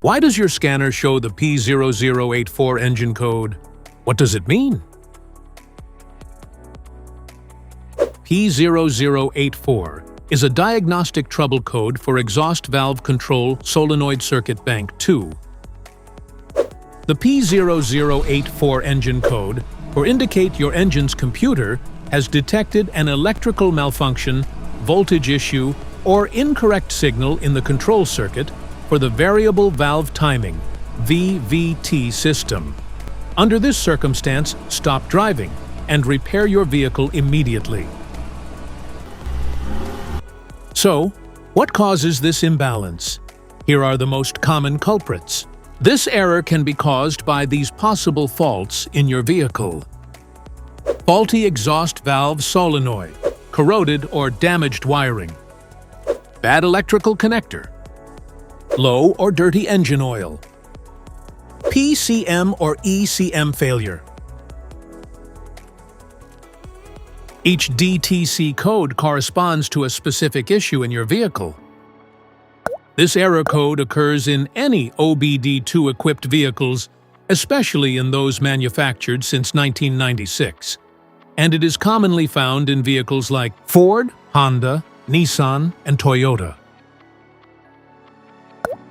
Why does your scanner show the P0084 engine code? What does it mean? P0084 is a diagnostic trouble code for exhaust valve control solenoid circuit bank 2. The P0084 engine code will indicate your engine's computer has detected an electrical malfunction, voltage issue, or incorrect signal in the control circuit for the variable valve timing (VVT) system. Under this circumstance, stop driving and repair your vehicle immediately. So, what causes this imbalance? Here are the most common culprits. This error can be caused by these possible faults in your vehicle. Faulty exhaust valve solenoid, corroded or damaged wiring, bad electrical connector, low or dirty engine oil, PCM or ECM failure. Each DTC code corresponds to a specific issue in your vehicle. This error code occurs in any OBD2-equipped vehicles, especially in those manufactured since 1996. And it is commonly found in vehicles like Ford, Honda, Nissan, and Toyota.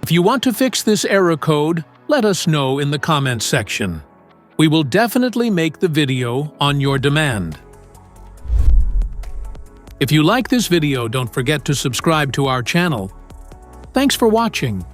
If you want to fix this error code, let us know in the comments section. We will definitely make the video on your demand. If you like this video, don't forget to subscribe to our channel. Thanks for watching.